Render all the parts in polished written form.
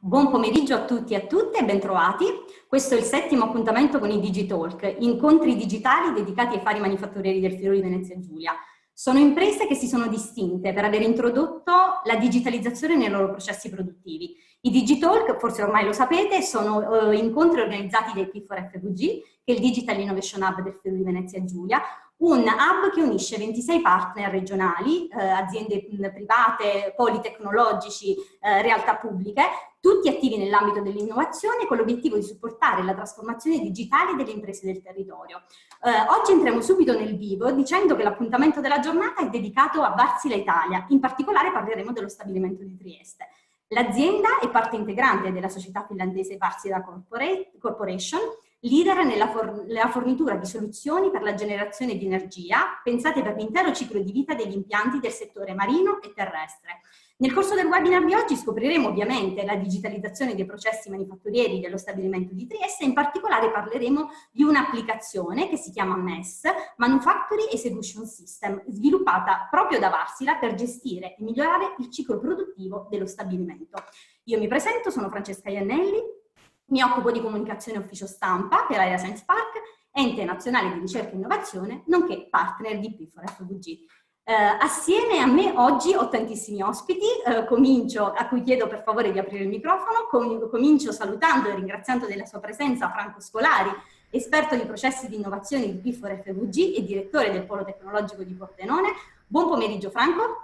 Buon pomeriggio a tutti e a tutte e bentrovati. Questo è il settimo appuntamento con i Digitalk, incontri digitali dedicati ai fari manifatturieri del Friuli Venezia Giulia. Sono imprese che si sono distinte per aver introdotto la digitalizzazione nei loro processi produttivi. I Digitalk, forse ormai lo sapete, sono incontri organizzati dai P4FVG, che è il Digital Innovation Hub del Friuli Venezia Giulia, un hub che unisce 26 partner regionali, aziende private, poli tecnologici, realtà pubbliche, tutti attivi nell'ambito dell'innovazione con l'obiettivo di supportare la trasformazione digitale delle imprese del territorio. Oggi entriamo subito nel vivo dicendo che l'appuntamento della giornata è dedicato a Wärtsilä Italia, in particolare parleremo dello stabilimento di Trieste. L'azienda è parte integrante della società finlandese Wärtsilä Corporation, leader nella fornitura di soluzioni per la generazione di energia pensate per l'intero ciclo di vita degli impianti del settore marino e terrestre. Nel corso del webinar di oggi scopriremo ovviamente la digitalizzazione dei processi manifatturieri dello stabilimento di Trieste e in particolare parleremo di un'applicazione che si chiama MES, Manufacturing Execution System, sviluppata proprio da Wärtsilä per gestire e migliorare il ciclo produttivo dello stabilimento. Io mi presento, sono Francesca Iannelli, mi occupo di comunicazione ufficio stampa per Area Science Park, ente nazionale di ricerca e innovazione, nonché partner di P4FVG. Assieme a me oggi ho tantissimi ospiti, a cui chiedo per favore di aprire il microfono, comincio salutando e ringraziando della sua presenza Franco Scolari, esperto di processi di innovazione di P4FVG e direttore del Polo Tecnologico di Pordenone. Buon pomeriggio Franco.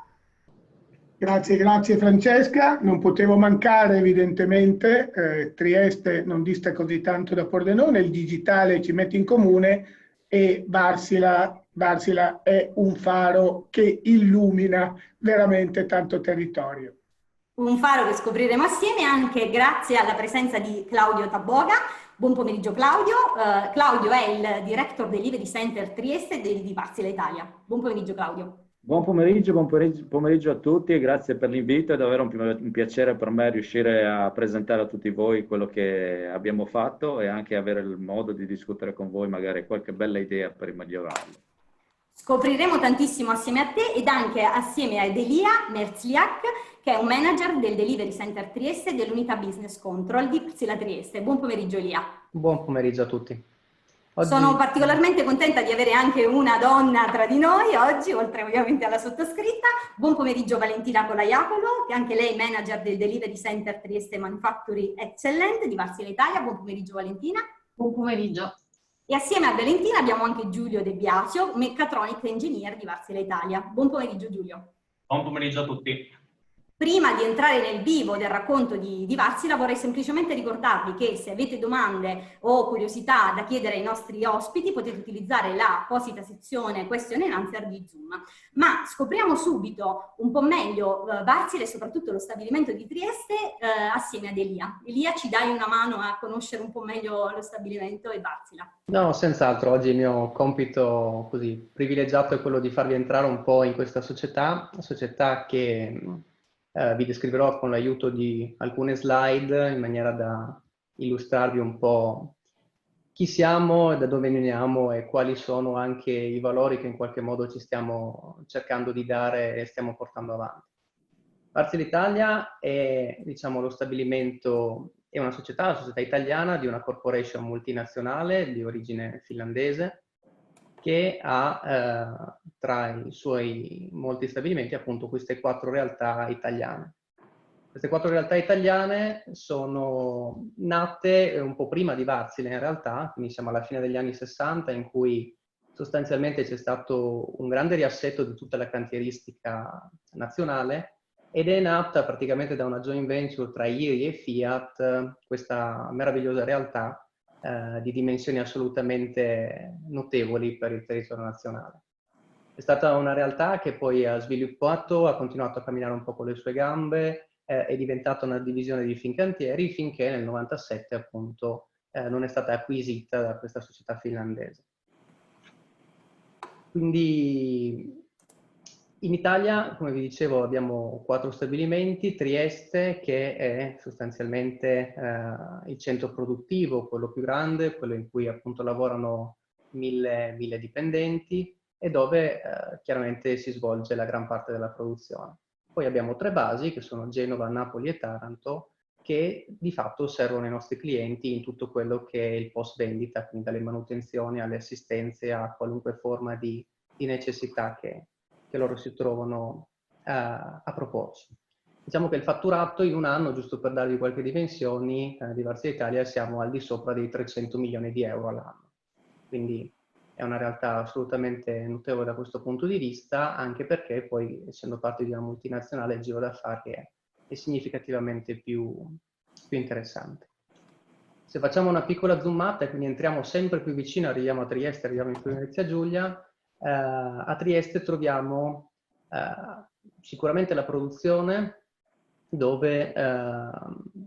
Grazie Francesca, non potevo mancare evidentemente, Trieste non dista così tanto da Pordenone, il digitale ci mette in comune e Wärtsilä è un faro che illumina veramente tanto territorio. Un faro che scopriremo assieme anche grazie alla presenza di Claudio Taboga. Buon pomeriggio Claudio. Claudio è il Director Delivery Center Trieste di Wärtsilä Italia. Buon pomeriggio Claudio. Buon pomeriggio a tutti e grazie per l'invito, è davvero un piacere per me riuscire a presentare a tutti voi quello che abbiamo fatto e anche avere il modo di discutere con voi magari qualche bella idea per migliorarlo. Scopriremo tantissimo assieme a te ed anche assieme ad Elia Merzliak, che è un manager del Delivery Center Trieste e dell'unità Business Control di Wärtsilä Trieste. Buon pomeriggio Elia. Buon pomeriggio a tutti. Sono particolarmente contenta di avere anche una donna tra di noi oggi, oltre ovviamente alla sottoscritta. Buon pomeriggio Valentina Colaiapolo, che anche lei è manager del Delivery Center Trieste Manufacturing Excellent di Wärtsilä Italia. Buon pomeriggio Valentina. Buon pomeriggio. E assieme a Valentina abbiamo anche Giulio De Biasio, Mechatronic Engineer di Wärtsilä Italia. Buon pomeriggio Giulio. Buon pomeriggio a tutti. Prima di entrare nel vivo del racconto di Wärtsilä vorrei semplicemente ricordarvi che se avete domande o curiosità da chiedere ai nostri ospiti potete utilizzare la apposita sezione Question and Answer di Zoom. Ma scopriamo subito un po' meglio Wärtsilä e soprattutto lo stabilimento di Trieste assieme ad Elia. Elia, ci dai una mano a conoscere un po' meglio lo stabilimento e Wärtsilä? No, senz'altro. Oggi il mio compito così privilegiato è quello di farvi entrare un po' in questa società che vi descriverò con l'aiuto di alcune slide in maniera da illustrarvi un po' chi siamo, da dove veniamo e quali sono anche i valori che in qualche modo ci stiamo cercando di dare e stiamo portando avanti. Wärtsilä Italia è, diciamo, lo stabilimento, è una società italiana di una corporation multinazionale di origine finlandese che ha tra i suoi molti stabilimenti appunto queste 4 realtà italiane. Queste 4 realtà italiane sono nate un po' prima di Wärtsilä in realtà, quindi siamo alla fine degli anni 60 in cui sostanzialmente c'è stato un grande riassetto di tutta la cantieristica nazionale ed è nata praticamente da una joint venture tra IRI e Fiat, questa meravigliosa realtà di dimensioni assolutamente notevoli per il territorio nazionale. È stata una realtà che poi ha sviluppato, ha continuato a camminare un po' con le sue gambe, è diventata una divisione di Fincantieri finché nel 97 appunto non è stata acquisita da questa società finlandese. Quindi in Italia, come vi dicevo, abbiamo 4 stabilimenti, Trieste che è sostanzialmente il centro produttivo, quello più grande, quello in cui appunto lavorano 1000 dipendenti e dove chiaramente si svolge la gran parte della produzione. Poi abbiamo 3 basi che sono Genova, Napoli e Taranto che di fatto servono ai nostri clienti in tutto quello che è il post vendita, quindi dalle manutenzioni alle assistenze a qualunque forma di necessità che loro si trovano a proporci. Diciamo che il fatturato in un anno, giusto per darvi qualche dimensioni, di Varzia Italia siamo al di sopra dei 300 milioni di euro all'anno. Quindi è una realtà assolutamente notevole da questo punto di vista, anche perché poi, essendo parte di una multinazionale, il giro d'affari è significativamente più interessante. Se facciamo una piccola zoomata e quindi entriamo sempre più vicino, arriviamo a Trieste, arriviamo in Friuli Venezia Giulia, a Trieste troviamo sicuramente la produzione dove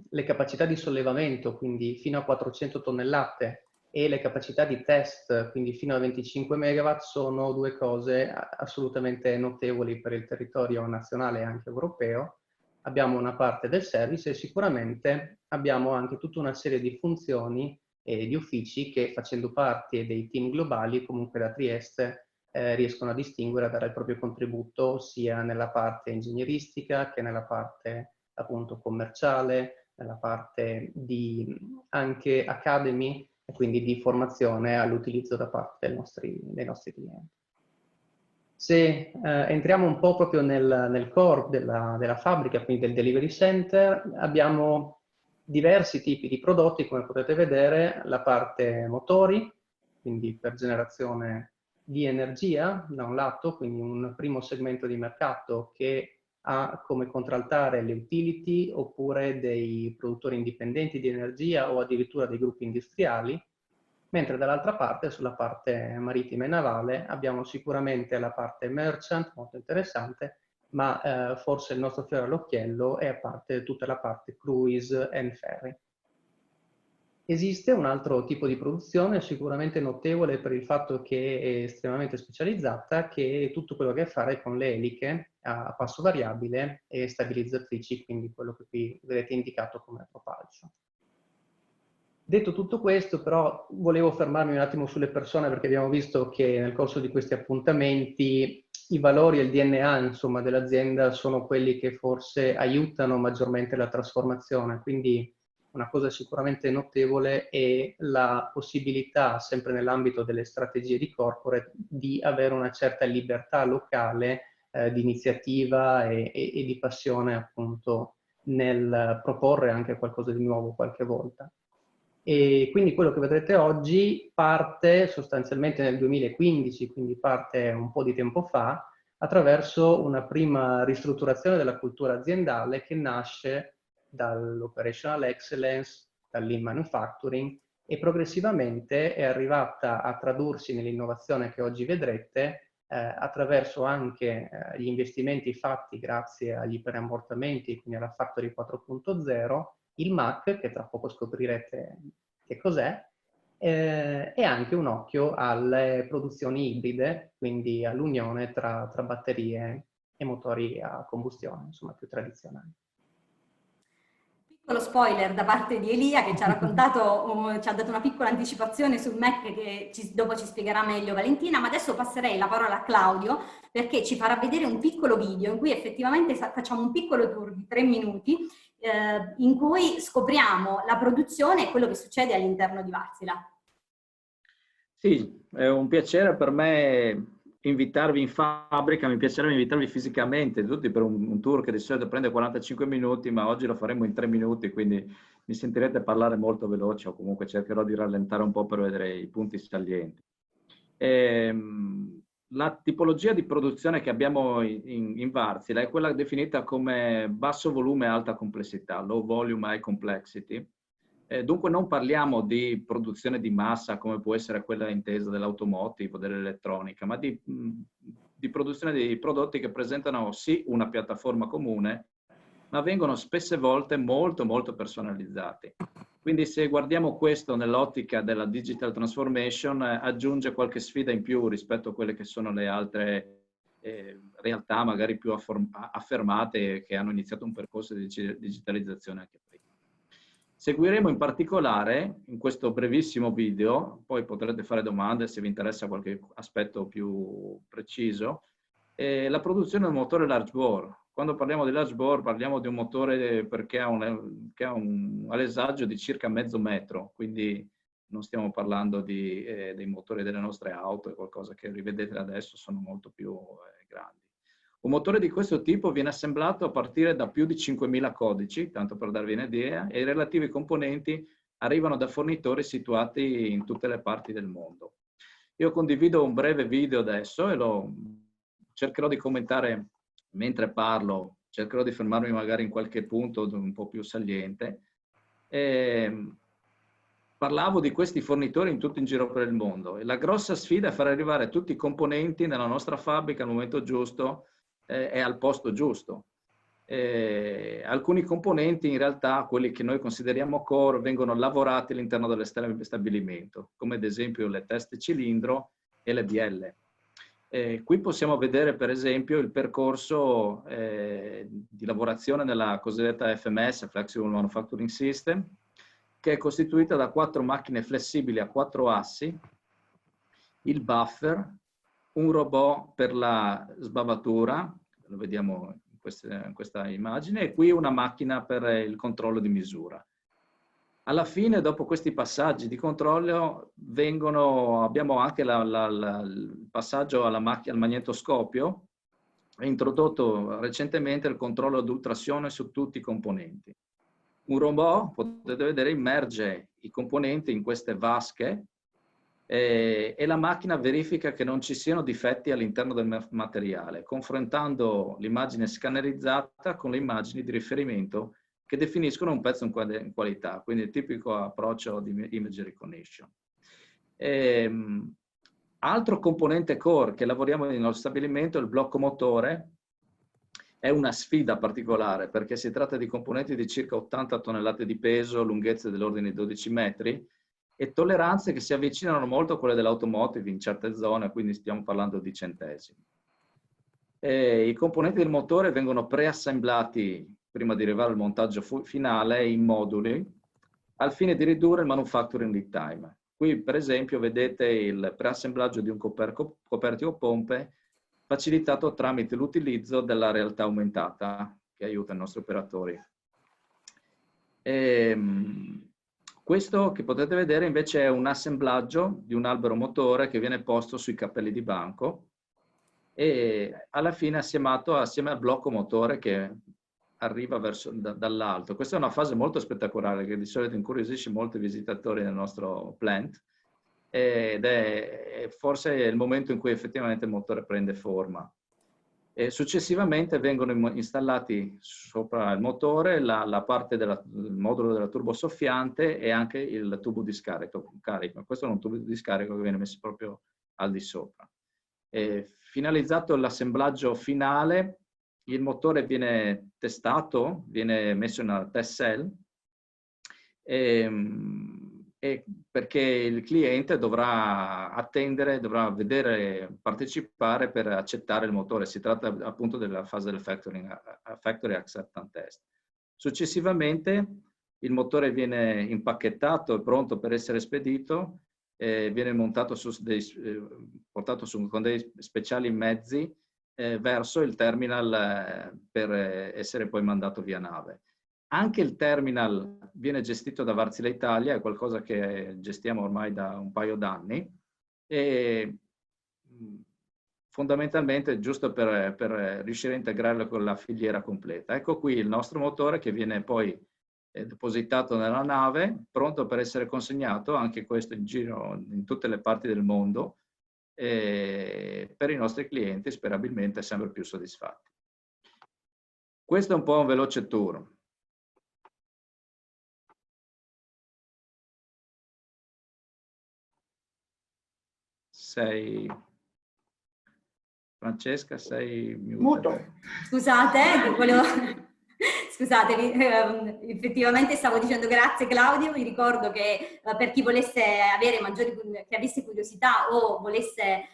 le capacità di sollevamento, quindi fino a 400 tonnellate, e le capacità di test, quindi fino a 25 megawatt, sono due cose assolutamente notevoli per il territorio nazionale e anche europeo. Abbiamo una parte del service e sicuramente abbiamo anche tutta una serie di funzioni e di uffici che, facendo parte dei team globali, comunque da Trieste riescono a distinguere, a dare il proprio contributo sia nella parte ingegneristica che nella parte appunto commerciale, nella parte di anche academy e quindi di formazione all'utilizzo da parte dei nostri clienti. Se entriamo un po' proprio nel core della fabbrica, quindi del delivery center, abbiamo diversi tipi di prodotti, come potete vedere, la parte motori, quindi per generazione di energia da un lato, quindi un primo segmento di mercato che ha come contraltare le utility oppure dei produttori indipendenti di energia o addirittura dei gruppi industriali, mentre dall'altra parte, sulla parte marittima e navale, abbiamo sicuramente la parte merchant, molto interessante, ma forse il nostro fiore all'occhiello è a parte tutta la parte cruise and ferry. Esiste un altro tipo di produzione sicuramente notevole per il fatto che è estremamente specializzata, che è tutto quello che ha a fare con le eliche a passo variabile e stabilizzatrici, quindi quello che qui vedete indicato come propulsion. Detto tutto questo, però, volevo fermarmi un attimo sulle persone, perché abbiamo visto che nel corso di questi appuntamenti i valori e il DNA, insomma, dell'azienda sono quelli che forse aiutano maggiormente la trasformazione. Quindi una cosa sicuramente notevole è la possibilità, sempre nell'ambito delle strategie di corporate, di avere una certa libertà locale di iniziativa e di passione, appunto, nel proporre anche qualcosa di nuovo qualche volta. E quindi quello che vedrete oggi parte sostanzialmente nel 2015, quindi parte un po' di tempo fa, attraverso una prima ristrutturazione della cultura aziendale che nasce dall'operational excellence, dal lean manufacturing, e progressivamente è arrivata a tradursi nell'innovazione che oggi vedrete attraverso anche gli investimenti fatti grazie agli iperammortamenti, quindi alla Factory 4.0, il MAC, che tra poco scoprirete che cos'è, e anche un occhio alle produzioni ibride, quindi all'unione tra batterie e motori a combustione, insomma più tradizionali. Piccolo spoiler da parte di Elia che ci ha raccontato, ci ha dato una piccola anticipazione sul Mac che dopo ci spiegherà meglio Valentina, ma adesso passerei la parola a Claudio perché ci farà vedere un piccolo video in cui effettivamente facciamo un piccolo tour di 3 minuti in cui scopriamo la produzione e quello che succede all'interno di Wärtsilä. Sì, è un piacere per me invitarvi in fabbrica, mi piacerebbe invitarvi fisicamente, tutti per un tour che di solito prende 45 minuti, ma oggi lo faremo in 3 minuti, quindi mi sentirete parlare molto veloce o comunque cercherò di rallentare un po' per vedere i punti salienti. La tipologia di produzione che abbiamo in Wärtsilä è quella definita come basso volume e alta complessità, low volume high complexity. Dunque non parliamo di produzione di massa come può essere quella intesa dell'automotive o dell'elettronica, ma di produzione di prodotti che presentano sì una piattaforma comune, ma vengono spesse volte molto personalizzati. Quindi se guardiamo questo nell'ottica della digital transformation aggiunge qualche sfida in più rispetto a quelle che sono le altre realtà magari più affermate che hanno iniziato un percorso di digitalizzazione anche prima. Seguiremo in particolare in questo brevissimo video, poi potrete fare domande se vi interessa qualche aspetto più preciso, la produzione del motore large bore, quando parliamo di large bore parliamo di un motore che ha un alesaggio di circa mezzo metro, quindi non stiamo parlando dei motori delle nostre auto, è qualcosa che rivedete adesso, sono molto più grandi. Un motore di questo tipo viene assemblato a partire da più di 5.000 codici, tanto per darvi un'idea, e i relativi componenti arrivano da fornitori situati in tutte le parti del mondo. Io condivido un breve video adesso e lo cercherò di commentare mentre parlo, cercherò di fermarmi magari in qualche punto un po' più saliente. Parlavo di questi fornitori in giro per il mondo e la grossa sfida è far arrivare tutti i componenti nella nostra fabbrica al momento giusto e al posto giusto. Alcuni componenti in realtà, quelli che noi consideriamo core, vengono lavorati all'interno dell'stabilimento, come ad esempio le teste cilindro e le bielle. Qui possiamo vedere per esempio il percorso di lavorazione nella cosiddetta FMS, Flexible Manufacturing System, che è costituita da 4 macchine flessibili a 4 assi, il buffer, un robot per la sbavatura, lo vediamo in questa immagine, e qui una macchina per il controllo di misura. Alla fine, dopo questi passaggi di controllo, abbiamo anche il passaggio al magnetoscopio, è introdotto recentemente il controllo ad ultrasuono su tutti i componenti. Un robot, potete vedere, immerge i componenti in queste vasche e la macchina verifica che non ci siano difetti all'interno del materiale, confrontando l'immagine scannerizzata con le immagini di riferimento che definiscono un pezzo in qualità, quindi il tipico approccio di image recognition. Altro componente core che lavoriamo nel nostro stabilimento è il blocco motore. È una sfida particolare perché si tratta di componenti di circa 80 tonnellate di peso, lunghezze dell'ordine di 12 metri e tolleranze che si avvicinano molto a quelle dell'automotive in certe zone, quindi stiamo parlando di centesimi. I componenti del motore vengono preassemblati prima di arrivare al montaggio finale in moduli al fine di ridurre il manufacturing lead time. Qui per esempio vedete il preassemblaggio di un coperchio pompe facilitato tramite l'utilizzo della realtà aumentata che aiuta i nostri operatori. Questo che potete vedere invece è un assemblaggio di un albero motore che viene posto sui cappelli di banco e alla fine assiemato assieme al blocco motore che arriva dall'alto. Questa è una fase molto spettacolare che di solito incuriosisce molti visitatori nel nostro plant ed è forse il momento in cui effettivamente il motore prende forma. E successivamente vengono installati sopra il motore la parte del modulo della turbosoffiante e anche il tubo di scarico. Questo è un tubo di scarico che viene messo proprio al di sopra. Finalizzato l'assemblaggio finale, il motore viene testato, viene messo in una test cell perché il cliente dovrà attendere, dovrà vedere, partecipare per accettare il motore. Si tratta appunto della fase del factory acceptance test. Successivamente il motore viene impacchettato e pronto per essere spedito, viene montato portato con dei speciali mezzi verso il terminal per essere poi mandato via nave. Anche il terminal viene gestito da Wärtsilä Italia, è qualcosa che gestiamo ormai da un paio d'anni e fondamentalmente giusto per riuscire a integrarlo con la filiera completa. Ecco qui il nostro motore che viene poi depositato nella nave, pronto per essere consegnato, anche questo in giro in tutte le parti del mondo, per i nostri clienti sperabilmente sempre più soddisfatti. Questo è un po' un veloce tour. Francesca, sei muto. Scusate, Scusatevi, effettivamente stavo dicendo grazie Claudio, vi ricordo che per chi volesse avere che avesse curiosità o volesse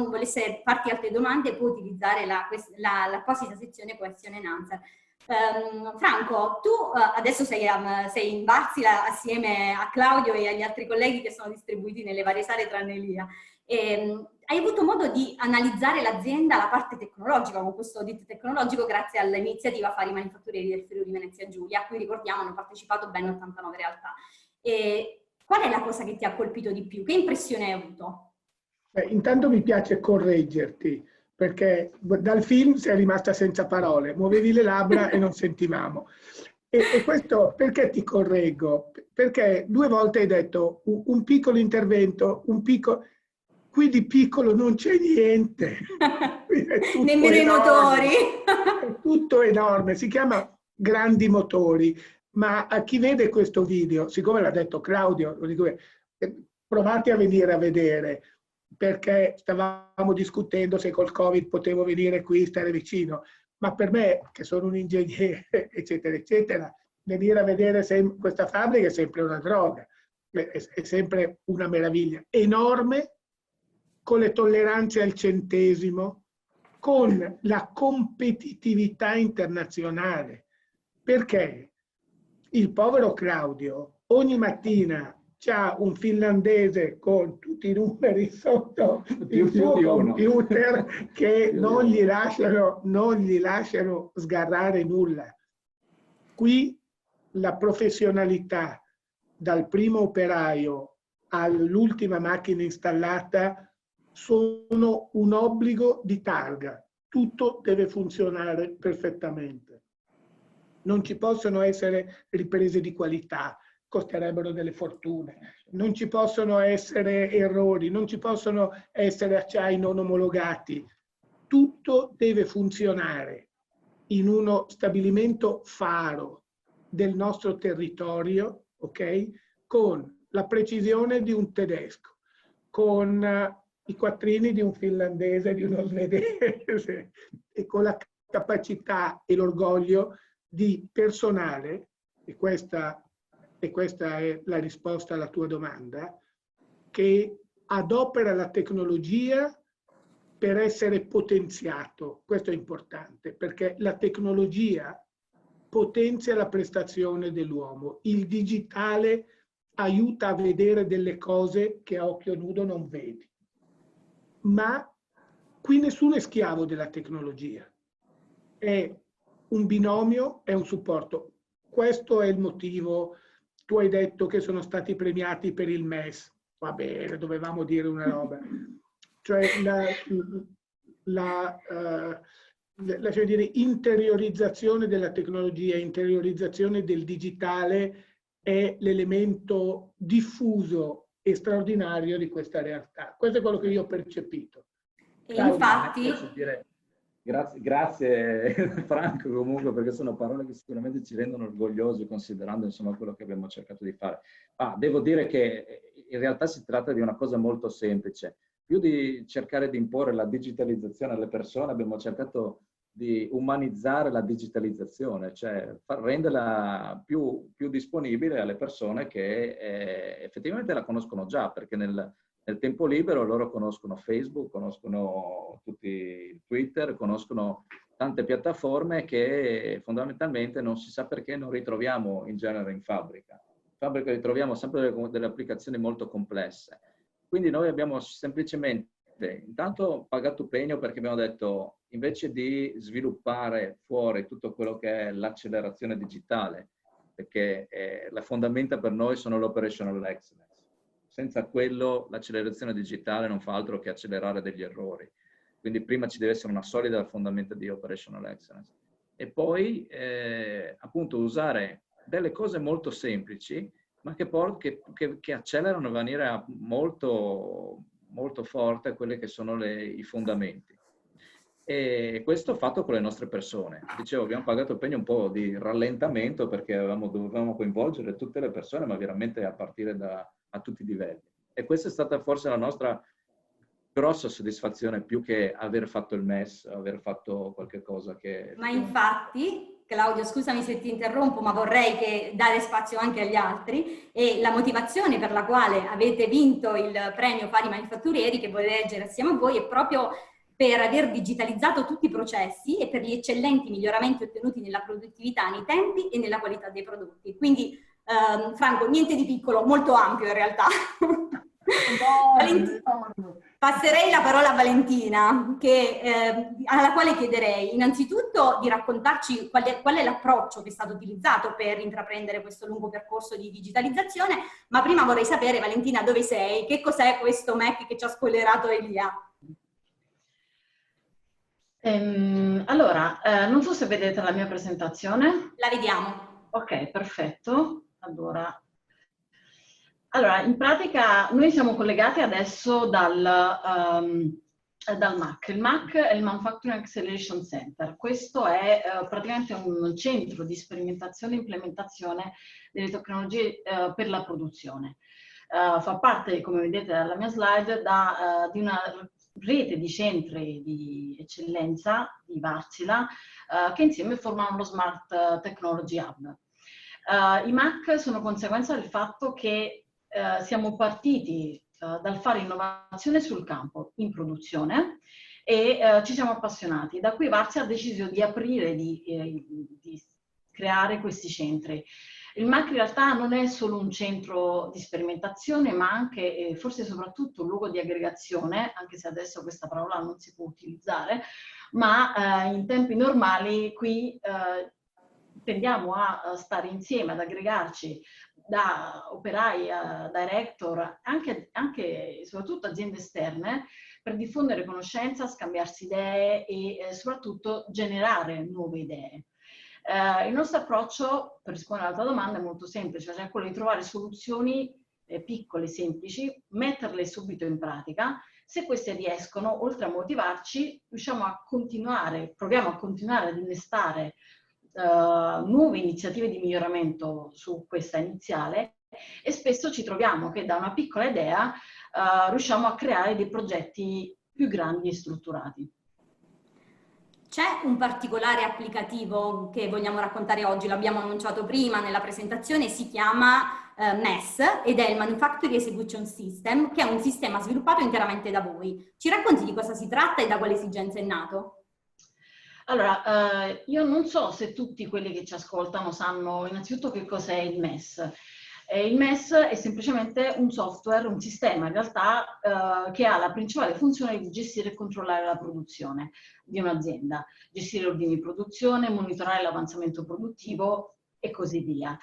volesse farti altre domande può utilizzare l'apposita sezione question and answer. Franco, tu adesso sei in Wärtsilä assieme a Claudio e agli altri colleghi che sono distribuiti nelle varie sale tranne Elia. Hai avuto modo di analizzare l'azienda, la parte tecnologica, con questo audit tecnologico, grazie all'iniziativa Fari Manifatturieri del Friuli Venezia Giulia, a cui ricordiamo hanno partecipato ben 89 realtà. Qual è la cosa che ti ha colpito di più? Che impressione hai avuto? Intanto mi piace correggerti, perché dal film sei rimasta senza parole, muovevi le labbra e non sentivamo. E questo perché ti correggo? Perché 2 volte hai detto un piccolo intervento, qui di piccolo non c'è niente. Nemmeno i motori. È tutto enorme, si chiama grandi motori, ma a chi vede questo video, siccome l'ha detto Claudio, lo dico, provate a venire a vedere, perché stavamo discutendo se col Covid potevo venire qui, stare vicino, ma per me, che sono un ingegnere, eccetera, eccetera, venire a vedere questa fabbrica è sempre una droga, è sempre una meraviglia, enorme, con le tolleranze al centesimo, con la competitività internazionale, perché il povero Claudio ogni mattina c'ha un finlandese con tutti i numeri sotto il suo computer che non gli lasciano sgarrare nulla. Qui la professionalità, dal primo operaio all'ultima macchina installata, sono un obbligo di targa. Tutto deve funzionare perfettamente. Non ci possono essere riprese di qualità, costerebbero delle fortune. Non ci possono essere errori, non ci possono essere acciai non omologati. Tutto deve funzionare in uno stabilimento faro del nostro territorio, ok? Con la precisione di un tedesco, con i quattrini di un finlandese, di uno svedese, e con la capacità e l'orgoglio di personale, e questa è la risposta alla tua domanda, che adopera la tecnologia per essere potenziato. Questo è importante, perché la tecnologia potenzia la prestazione dell'uomo. Il digitale aiuta a vedere delle cose che a occhio nudo non vedi. Ma qui nessuno è schiavo della tecnologia. È un binomio, è un supporto. Questo è il motivo. Tu hai detto che sono stati premiati per il MES. Va bene, dovevamo dire una roba. Cioè lasciami dire, interiorizzazione della tecnologia, interiorizzazione del digitale è l'elemento diffuso e straordinario di questa realtà. Questo è quello che io ho percepito. E infatti... Grazie Franco comunque, perché sono parole che sicuramente ci rendono orgogliosi, considerando insomma quello che abbiamo cercato di fare. Ma devo dire che in realtà si tratta di una cosa molto semplice. Più di cercare di imporre la digitalizzazione alle persone, abbiamo cercato di umanizzare la digitalizzazione, cioè renderla più disponibile alle persone che effettivamente la conoscono già, perché nel tempo libero loro conoscono Facebook, conoscono tutti Twitter, conoscono tante piattaforme che fondamentalmente non si sa perché non ritroviamo in genere in fabbrica. In fabbrica ritroviamo sempre delle applicazioni molto complesse. Quindi noi abbiamo semplicemente intanto pagato pegno, perché abbiamo detto, invece di sviluppare fuori tutto quello che è l'accelerazione digitale, perché la fondamenta per noi sono l'operational excellence. Senza quello l'accelerazione digitale non fa altro che accelerare degli errori. Quindi prima ci deve essere una solida fondamenta di operational excellence. E poi appunto usare delle cose molto semplici, ma che accelerano in maniera molto, molto forte quelle che sono i fondamenti. E questo fatto con le nostre persone. Dicevo, abbiamo pagato il pegno un po' di rallentamento, perché dovevamo coinvolgere tutte le persone, ma veramente a partire a tutti i livelli. E questa è stata forse la nostra grossa soddisfazione, più che aver fatto il MES, aver fatto qualche cosa che... Ma infatti, Claudio, scusami se ti interrompo, ma vorrei dare spazio anche agli altri, e la motivazione per la quale avete vinto il premio Fari Manifatturieri, che vorrei leggere assieme a voi, è proprio per aver digitalizzato tutti i processi e per gli eccellenti miglioramenti ottenuti nella produttività, nei tempi e nella qualità dei prodotti. Quindi, Franco, niente di piccolo, molto ampio in realtà. Passerei la parola a Valentina, alla quale chiederei innanzitutto di raccontarci qual è l'approccio che è stato utilizzato per intraprendere questo lungo percorso di digitalizzazione, ma prima vorrei sapere, Valentina, dove sei? Che cos'è questo Mac che ci ha spoilerato Elia? Allora, non so se vedete la mia presentazione. La vediamo. Ok, perfetto. Allora, in pratica noi siamo collegati adesso dal MAC. Il MAC è il Manufacturing Acceleration Center. Questo è praticamente un centro di sperimentazione e implementazione delle tecnologie per la produzione. Fa parte, come vedete dalla mia slide, di una rete di centri di eccellenza di Wärtsilä che insieme formano lo Smart Technology Hub. I MAC sono conseguenza del fatto che siamo partiti dal fare innovazione sul campo, in produzione, e ci siamo appassionati. Da qui Wärtsilä ha deciso di aprire, di creare questi centri. Il MAC in realtà non è solo un centro di sperimentazione, ma anche, forse soprattutto, un luogo di aggregazione, anche se adesso questa parola non si può utilizzare, ma in tempi normali qui tendiamo a stare insieme, ad aggregarci da operai a director, anche e soprattutto aziende esterne, per diffondere conoscenza, scambiarsi idee e soprattutto generare nuove idee. Il nostro approccio, per rispondere alla tua domanda, è molto semplice, cioè quello di trovare soluzioni piccole, semplici, metterle subito in pratica. Se queste riescono, oltre a motivarci, riusciamo a continuare, proviamo a continuare ad innestare nuove iniziative di miglioramento su questa iniziale, e spesso ci troviamo che da una piccola idea riusciamo a creare dei progetti più grandi e strutturati. C'è un particolare applicativo che vogliamo raccontare oggi, l'abbiamo annunciato prima nella presentazione, si chiama MES ed è il Manufacturing Execution System, che è un sistema sviluppato interamente da voi. Ci racconti di cosa si tratta e da quale esigenza è nato? Allora, io non so se tutti quelli che ci ascoltano sanno innanzitutto che cos'è il MES. Il MES è semplicemente un software, un sistema in realtà che ha la principale funzione di gestire e controllare la produzione di un'azienda, gestire ordini di produzione, monitorare l'avanzamento produttivo e così via.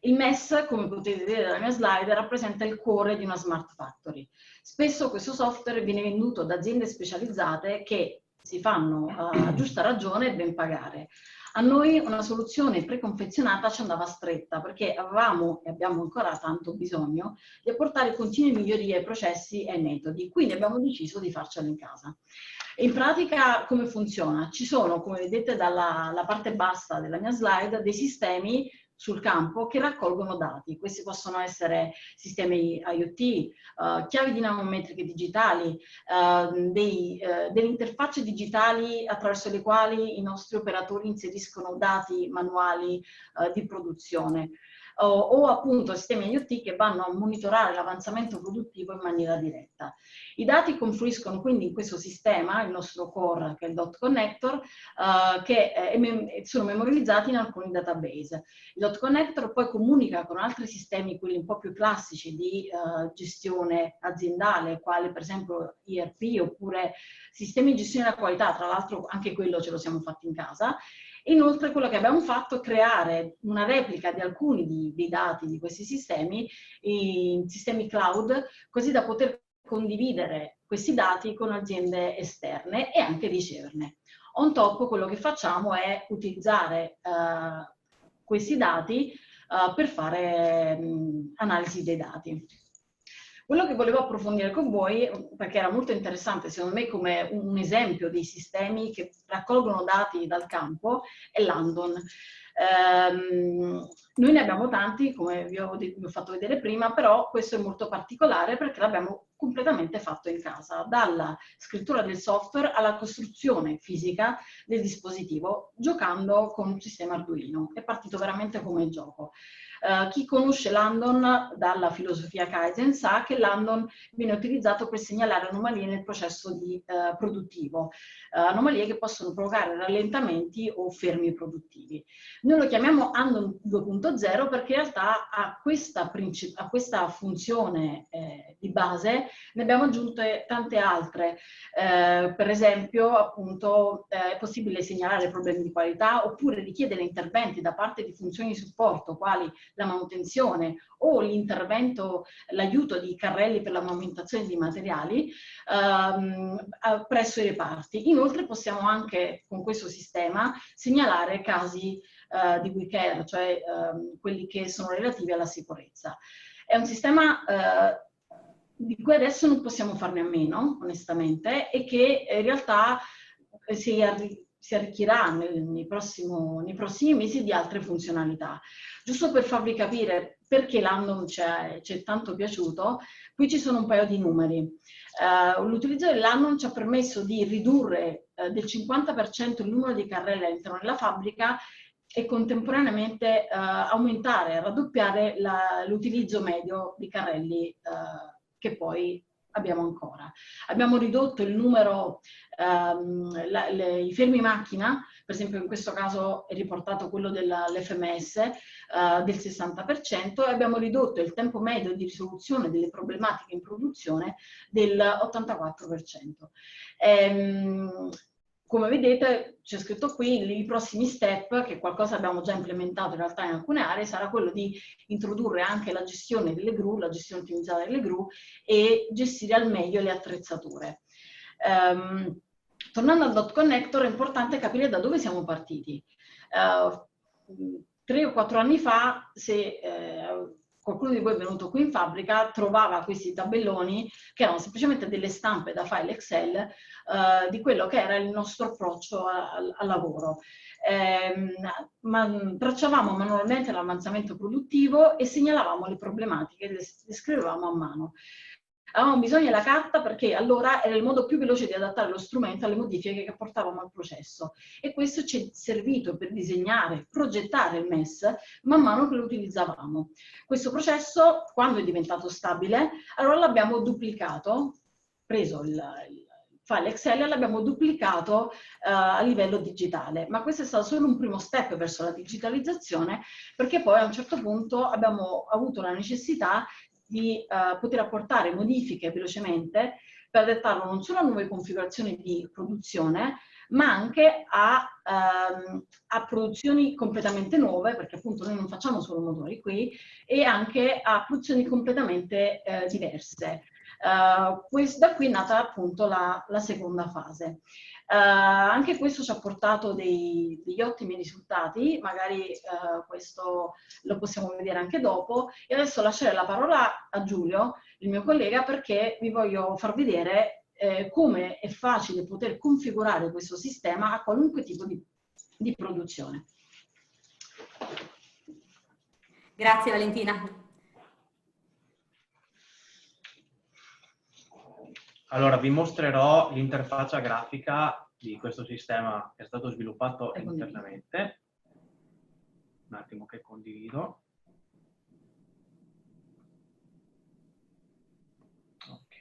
Il MES, come potete vedere dalla mia slide, rappresenta il cuore di una smart factory. Spesso questo software viene venduto da aziende specializzate che si fanno a giusta ragione e ben pagare. A noi una soluzione preconfezionata ci andava stretta perché avevamo e abbiamo ancora tanto bisogno di apportare continue migliorie ai processi e ai metodi, quindi abbiamo deciso di farcelo in casa. In pratica come funziona? Ci sono, come vedete dalla parte bassa della mia slide, dei sistemi sul campo che raccolgono dati. Questi possono essere sistemi IoT, chiavi dinamometriche digitali, delle interfacce digitali attraverso le quali i nostri operatori inseriscono dati manuali di produzione. O appunto sistemi IoT che vanno a monitorare l'avanzamento produttivo in maniera diretta. I dati confluiscono quindi in questo sistema, il nostro core che è il Dot Connector, che sono memorizzati in alcuni database. Il Dot Connector poi comunica con altri sistemi, quelli un po' più classici di gestione aziendale, quali per esempio ERP oppure sistemi di gestione della qualità, tra l'altro anche quello ce lo siamo fatti in casa. Inoltre quello che abbiamo fatto è creare una replica di alcuni dei dati di questi sistemi in sistemi cloud, così da poter condividere questi dati con aziende esterne e anche riceverne. On top quello che facciamo è utilizzare questi dati per fare analisi dei dati. Quello che volevo approfondire con voi, perché era molto interessante secondo me come un esempio dei sistemi che raccolgono dati dal campo, è Landon. Noi ne abbiamo tanti, come vi ho fatto vedere prima, però questo è molto particolare perché l'abbiamo completamente fatto in casa, dalla scrittura del software alla costruzione fisica del dispositivo, giocando con un sistema Arduino. È partito veramente come gioco. Chi conosce Landon dalla filosofia Kaizen sa che Landon viene utilizzato per segnalare anomalie nel processo produttivo, anomalie che possono provocare rallentamenti o fermi produttivi. Noi lo chiamiamo Landon 2.0 perché in realtà a questa funzione di base ne abbiamo aggiunte tante altre. Per esempio, appunto, è possibile segnalare problemi di qualità oppure richiedere interventi da parte di funzioni di supporto quali la manutenzione o l'intervento, l'aiuto di carrelli per la movimentazione di materiali presso i reparti. Inoltre possiamo anche con questo sistema segnalare casi di WCAG, cioè quelli che sono relativi alla sicurezza. È un sistema di cui adesso non possiamo farne a meno, onestamente, e che in realtà si arricchirà nei prossimi mesi di altre funzionalità. Giusto per farvi capire perché Landon ci è tanto piaciuto, qui ci sono un paio di numeri. L'utilizzo del Landon ci ha permesso di ridurre del 50% il numero di carrelli all'interno della fabbrica e contemporaneamente aumentare, raddoppiare l'utilizzo medio di carrelli che poi abbiamo ancora. Abbiamo ridotto il numero, i fermi macchina, per esempio in questo caso è riportato quello dell'FMS, del 60%, e abbiamo ridotto il tempo medio di risoluzione delle problematiche in produzione del 84%. Come vedete c'è scritto qui i prossimi step, che qualcosa abbiamo già implementato in realtà in alcune aree, sarà quello di introdurre anche la gestione delle gru, la gestione ottimizzata delle gru e gestire al meglio le attrezzature. Tornando al Dot Connector è importante capire da dove siamo partiti. 3 o 4 anni fa, se qualcuno di voi è venuto qui in fabbrica, trovava questi tabelloni che erano semplicemente delle stampe da file Excel di quello che era il nostro approccio al lavoro. Tracciavamo manualmente l'avanzamento produttivo e segnalavamo le problematiche, le scrivevamo a mano. Avevamo bisogno della carta perché allora era il modo più veloce di adattare lo strumento alle modifiche che portavamo al processo, e questo ci è servito per disegnare, progettare il MES man mano che lo utilizzavamo. Questo processo, quando è diventato stabile, allora l'abbiamo duplicato, preso il file Excel e l'abbiamo duplicato a livello digitale, ma questo è stato solo un primo step verso la digitalizzazione, perché poi a un certo punto abbiamo avuto la necessità di poter apportare modifiche velocemente per adattarlo non solo a nuove configurazioni di produzione, ma anche a produzioni completamente nuove, perché appunto noi non facciamo solo motori qui, e anche a produzioni completamente diverse. Da qui è nata appunto la seconda fase. Anche questo ci ha portato degli ottimi risultati, magari questo lo possiamo vedere anche dopo, e adesso lascerei la parola a Giulio, il mio collega, perché vi voglio far vedere come è facile poter configurare questo sistema a qualunque tipo di produzione. Grazie Valentina. Allora, vi mostrerò l'interfaccia grafica di questo sistema che è stato sviluppato internamente. Un attimo che condivido. Ok.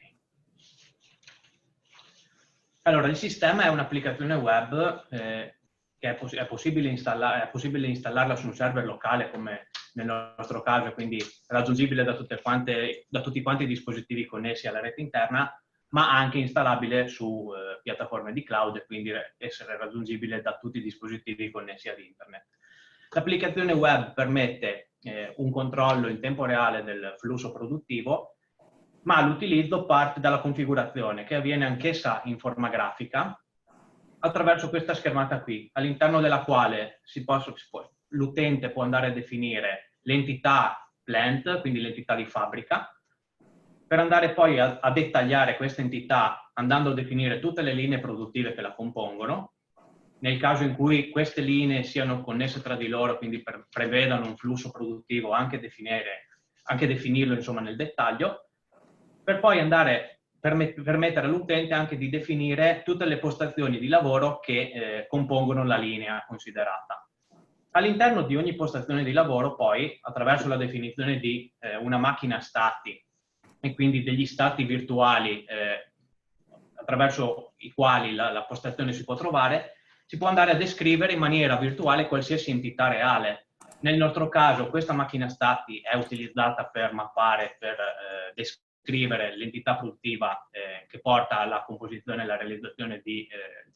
Allora, il sistema è un'applicazione web che è possibile installarla su un server locale, come nel nostro caso, quindi raggiungibile da tutti quanti i dispositivi connessi alla rete interna, ma anche installabile su piattaforme di cloud e quindi essere raggiungibile da tutti i dispositivi connessi ad internet. L'applicazione web permette un controllo in tempo reale del flusso produttivo, ma l'utilizzo parte dalla configurazione, che avviene anch'essa in forma grafica attraverso questa schermata qui, all'interno della quale l'utente può andare a definire l'entità plant, quindi l'entità di fabbrica, per andare poi a dettagliare questa entità andando a definire tutte le linee produttive che la compongono, nel caso in cui queste linee siano connesse tra di loro, quindi prevedano un flusso produttivo, anche definirlo insomma nel dettaglio, per poi andare permettere all'utente anche di definire tutte le postazioni di lavoro che compongono la linea considerata. All'interno di ogni postazione di lavoro poi, attraverso la definizione di una macchina stati e quindi degli stati virtuali attraverso i quali la postazione si può trovare, si può andare a descrivere in maniera virtuale qualsiasi entità reale. Nel nostro caso questa macchina stati è utilizzata per mappare, per descrivere l'entità produttiva che porta alla composizione e alla realizzazione di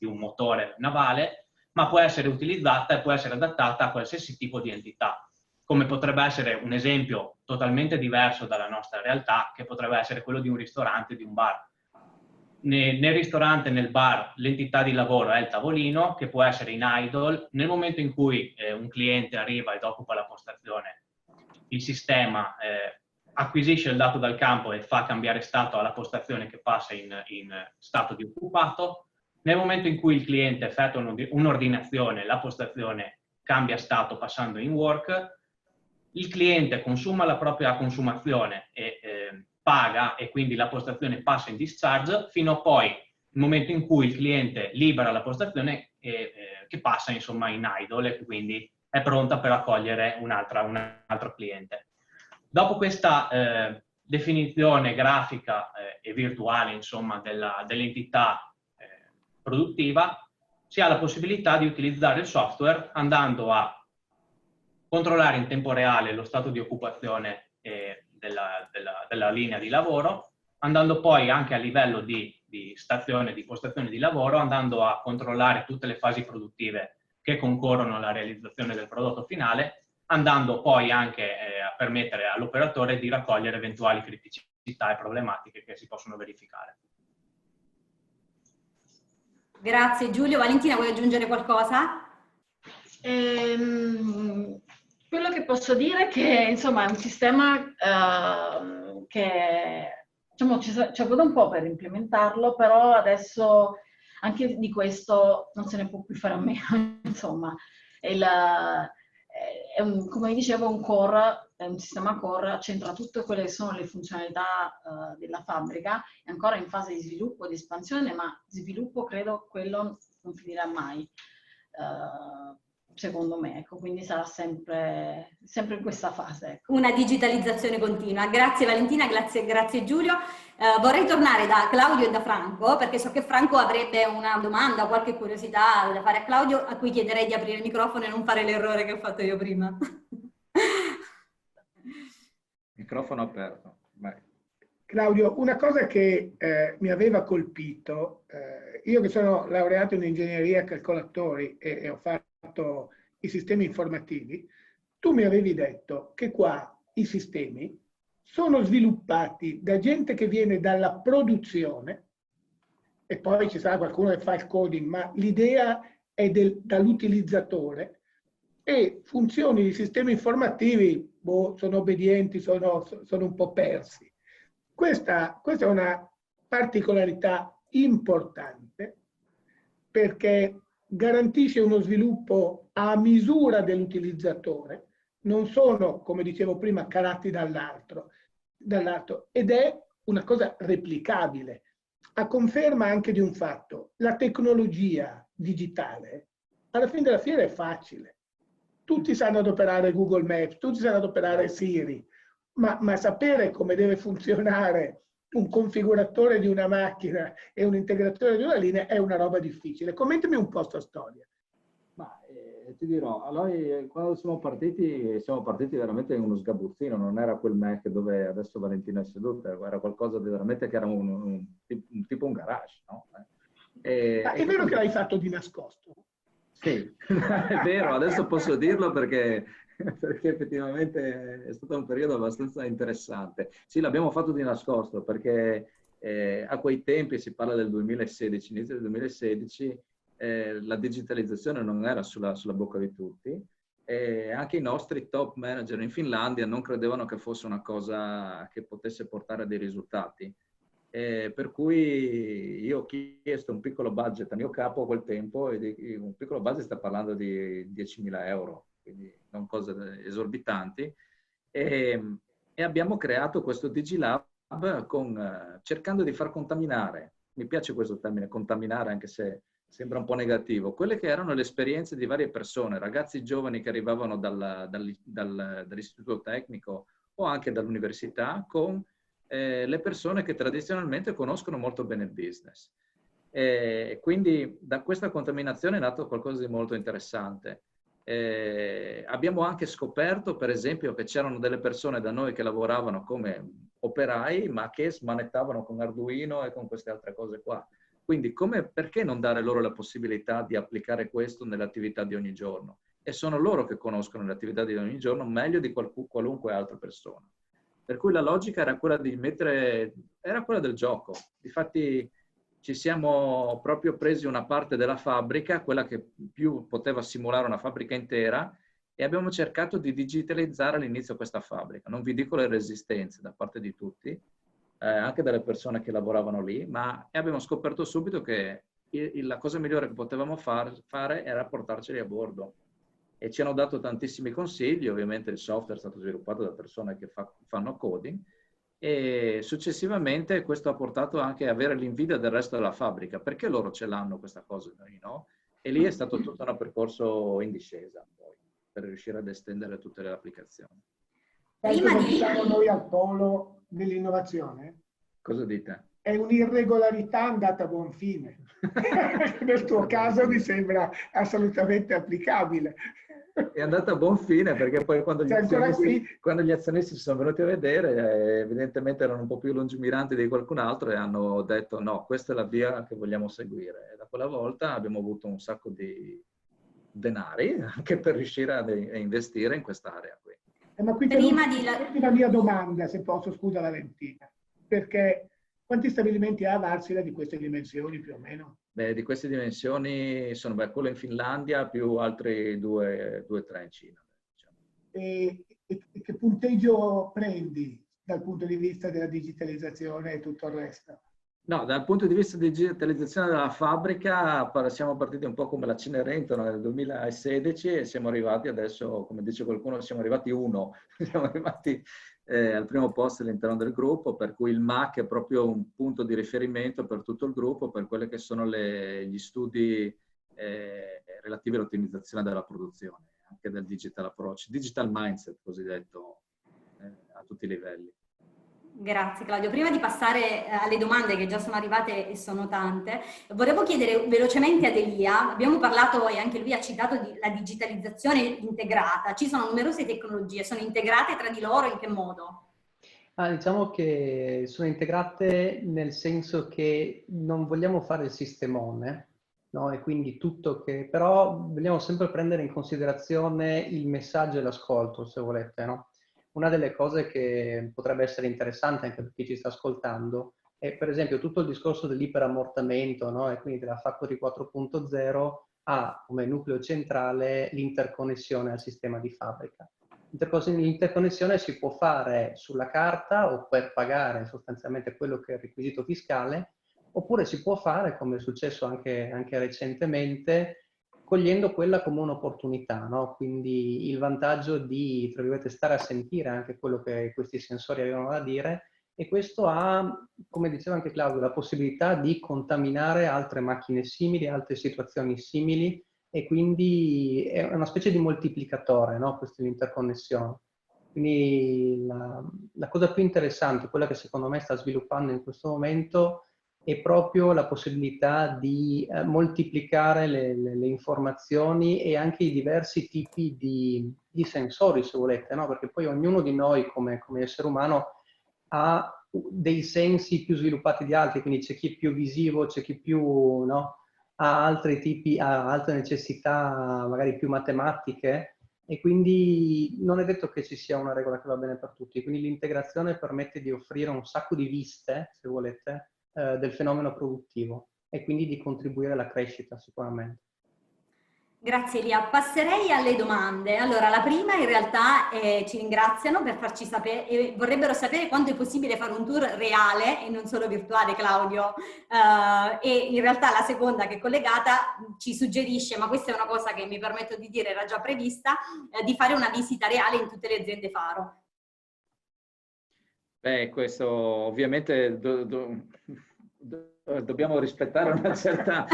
un motore navale, ma può essere utilizzata e può essere adattata a qualsiasi tipo di entità, come potrebbe essere un esempio totalmente diverso dalla nostra realtà, che potrebbe essere quello di un ristorante, di un bar. Nel ristorante, nel bar, l'entità di lavoro è il tavolino, che può essere in idle. Nel momento in cui un cliente arriva ed occupa la postazione, il sistema acquisisce il dato dal campo e fa cambiare stato alla postazione che passa in stato di occupato. Nel momento in cui il cliente effettua un'ordinazione, la postazione cambia stato passando in work, il cliente consuma la propria consumazione e paga, e quindi la postazione passa in discharge, fino a poi il momento in cui il cliente libera la postazione che passa insomma in idle e quindi è pronta per accogliere un altro cliente. Dopo questa definizione grafica e virtuale insomma dell'entità produttiva, si ha la possibilità di utilizzare il software andando a controllare in tempo reale lo stato di occupazione della linea di lavoro, andando poi anche a livello di stazione, di postazione di lavoro, andando a controllare tutte le fasi produttive che concorrono alla realizzazione del prodotto finale, andando poi anche a permettere all'operatore di raccogliere eventuali criticità e problematiche che si possono verificare. Grazie Giulio. Valentina, vuoi aggiungere qualcosa? Quello che posso dire è che insomma è un sistema che diciamo, ci è voluto un po' per implementarlo, però adesso anche di questo non se ne può più fare a meno. Insomma, come dicevo, un core, è un sistema core, centra tutte quelle che sono le funzionalità della fabbrica, è ancora in fase di sviluppo e di espansione, ma sviluppo credo quello non finirà mai, secondo me, ecco, quindi sarà sempre in questa fase. Ecco. Una digitalizzazione continua. Grazie Valentina, grazie Giulio. Vorrei tornare da Claudio e da Franco, perché so che Franco avrebbe una domanda o qualche curiosità da fare a Claudio, a cui chiederei di aprire il microfono e non fare l'errore che ho fatto io prima. Microfono aperto. Vai. Claudio, una cosa che mi aveva colpito, io che sono laureato in ingegneria calcolatori e ho fatto i sistemi informativi, tu mi avevi detto che qua i sistemi sono sviluppati da gente che viene dalla produzione, e poi ci sarà qualcuno che fa il coding, ma l'idea è dall'utilizzatore, e funzioni di sistemi informativi sono obbedienti, sono un po' persi. Questa è una particolarità importante perché garantisce uno sviluppo a misura dell'utilizzatore, non sono, come dicevo prima, calati dall'alto, ed è una cosa replicabile. A conferma anche di un fatto: la tecnologia digitale alla fine della fiera è facile. Tutti sanno adoperare Google Maps, tutti sanno adoperare Siri, ma sapere come deve funzionare un configuratore di una macchina e un integratore di una linea è una roba difficile. Commentami un po' questa storia. Ma ti dirò, noi quando siamo partiti veramente in uno sgabuzzino, non era quel Mac dove adesso Valentina è seduta, era qualcosa di veramente che era tipo un garage, no? È vero che l'hai fatto di nascosto? Sì, è vero, adesso posso dirlo perché effettivamente è stato un periodo abbastanza interessante. Sì, l'abbiamo fatto di nascosto perché a quei tempi, si parla del 2016, inizio del 2016, la digitalizzazione non era sulla bocca di tutti, e anche i nostri top manager in Finlandia non credevano che fosse una cosa che potesse portare a dei risultati. Per cui io ho chiesto un piccolo budget a mio capo a quel tempo, e un piccolo budget sta parlando di 10.000 euro, quindi non cose esorbitanti, e abbiamo creato questo DigiLab cercando di far contaminare, mi piace questo termine, contaminare, anche se sembra un po' negativo, quelle che erano le esperienze di varie persone, ragazzi giovani che arrivavano dall'istituto tecnico o anche dall'università, con le persone che tradizionalmente conoscono molto bene il business. Quindi da questa contaminazione è nato qualcosa di molto interessante. Abbiamo anche scoperto, per esempio, che c'erano delle persone da noi che lavoravano come operai, ma che smanettavano con Arduino e con queste altre cose qua. Quindi perché non dare loro la possibilità di applicare questo nelle attività di ogni giorno? E sono loro che conoscono le attività di ogni giorno meglio di qualunque altra persona. Per cui la logica era quella di era quella del gioco. Difatti ci siamo proprio presi una parte della fabbrica, quella che più poteva simulare una fabbrica intera, e abbiamo cercato di digitalizzare all'inizio questa fabbrica. Non vi dico le resistenze da parte di tutti, anche dalle persone che lavoravano lì, ma abbiamo scoperto subito che la cosa migliore che potevamo fare era portarceli a bordo. E ci hanno dato tantissimi consigli. Ovviamente il software è stato sviluppato da persone che fanno coding, e successivamente questo ha portato anche a avere l'invidia del resto della fabbrica, perché loro ce l'hanno questa cosa, noi no? E lì è stato tutto un percorso in discesa poi, per riuscire ad estendere tutte le applicazioni. Prima siamo noi al polo dell'innovazione? Cosa dite? È un'irregolarità andata a buon fine. Nel tuo caso mi sembra assolutamente applicabile. È andata a buon fine, perché poi quando gli azionisti si sono venuti a vedere, evidentemente erano un po' più lungimiranti di qualcun altro e hanno detto no, questa è la via che vogliamo seguire. E da quella volta abbiamo avuto un sacco di denari anche per riuscire a investire in quest'area qui. Ma qui la mia domanda, se posso, scusa Valentina, perché quanti stabilimenti ha Wärtsilä di queste dimensioni più o meno? Beh, di queste dimensioni sono quello in Finlandia più altri due o tre in Cina. Diciamo. E che punteggio prendi dal punto di vista della digitalizzazione e tutto il resto? No, dal punto di vista di digitalizzazione della fabbrica siamo partiti un po' come la Cenerentola nel 2016 e siamo arrivati adesso, come dice qualcuno, siamo arrivati siamo arrivati al primo posto all'interno del gruppo, per cui il MAC è proprio un punto di riferimento per tutto il gruppo, per quelli che sono gli studi relativi all'ottimizzazione della produzione, anche del digital approach, digital mindset cosiddetto, a tutti i livelli. Grazie Claudio. Prima di passare alle domande che già sono arrivate e sono tante, volevo chiedere velocemente ad Elia, abbiamo parlato e anche lui ha citato la digitalizzazione integrata, ci sono numerose tecnologie, sono integrate tra di loro, in che modo? Diciamo che sono integrate nel senso che non vogliamo fare il sistemone, no? E quindi tutto però vogliamo sempre prendere in considerazione il messaggio e l'ascolto, se volete, no? Una delle cose che potrebbe essere interessante anche per chi ci sta ascoltando è per esempio tutto il discorso dell'iperammortamento, no? E quindi della Factory 4.0 ha come nucleo centrale l'interconnessione al sistema di fabbrica. L'interconnessione si può fare sulla carta o per pagare sostanzialmente quello che è il requisito fiscale, oppure si può fare, come è successo anche recentemente, cogliendo quella come un'opportunità, no? Quindi il vantaggio di, tra virgolette, stare a sentire anche quello che questi sensori avevano da dire, e questo ha, come diceva anche Claudio, la possibilità di contaminare altre macchine simili, altre situazioni simili, e quindi è una specie di moltiplicatore, no? Questa è l'interconnessione. Quindi la cosa più interessante, quella che secondo me sta sviluppando in questo momento, è proprio la possibilità di moltiplicare le informazioni e anche i diversi tipi di sensori, se volete, no? Perché poi ognuno di noi come essere umano ha dei sensi più sviluppati di altri, quindi c'è chi è più visivo, c'è chi più, no? Ha altri tipi, ha altre necessità magari più matematiche, e quindi non è detto che ci sia una regola che va bene per tutti. Quindi l'integrazione permette di offrire un sacco di viste, se volete, del fenomeno produttivo, e quindi di contribuire alla crescita sicuramente. Grazie Elia. Passerei alle domande. Allora, la prima in realtà ci ringraziano per farci sapere, e vorrebbero sapere quando è possibile fare un tour reale e non solo virtuale, Claudio. E in realtà la seconda, che è collegata, ci suggerisce, ma questa è una cosa che mi permetto di dire era già prevista, di fare una visita reale in tutte le aziende Faro. Beh, questo ovviamente dobbiamo rispettare una certa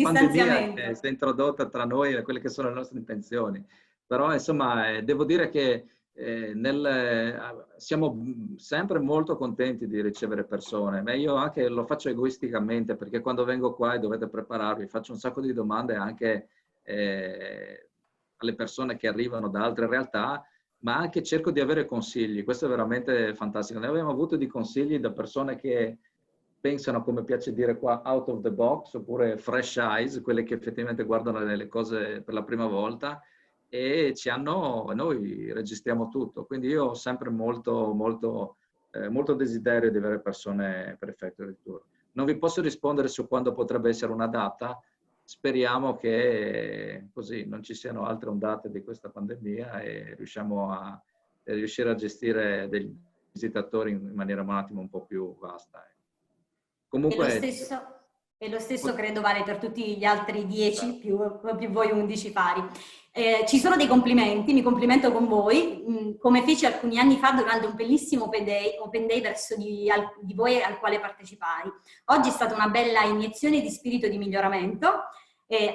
pandemia che si è introdotta tra noi e quelle che sono le nostre intenzioni. Però insomma devo dire che siamo sempre molto contenti di ricevere persone, ma io anche lo faccio egoisticamente, perché quando vengo qua e dovete prepararvi faccio un sacco di domande anche alle persone che arrivano da altre realtà, ma anche cerco di avere consigli. Questo è veramente fantastico. Ne abbiamo avuto di consigli da persone che pensano, come piace dire qua, out of the box, oppure fresh eyes, quelle che effettivamente guardano le cose per la prima volta, e noi registriamo tutto. Quindi io ho sempre molto desiderio di avere persone per Factory Tour. Non vi posso rispondere su quando potrebbe essere una data. Speriamo che così non ci siano altre ondate di questa pandemia e riuscire a gestire degli visitatori in maniera un attimo un po' più vasta. Comunque, e lo stesso credo vale per tutti gli altri 10 più voi 11 fari. Ci sono dei complimenti, mi complimento con voi, come feci alcuni anni fa durante un bellissimo Open Day verso di voi al quale partecipai. Oggi è stata una bella iniezione di spirito di miglioramento.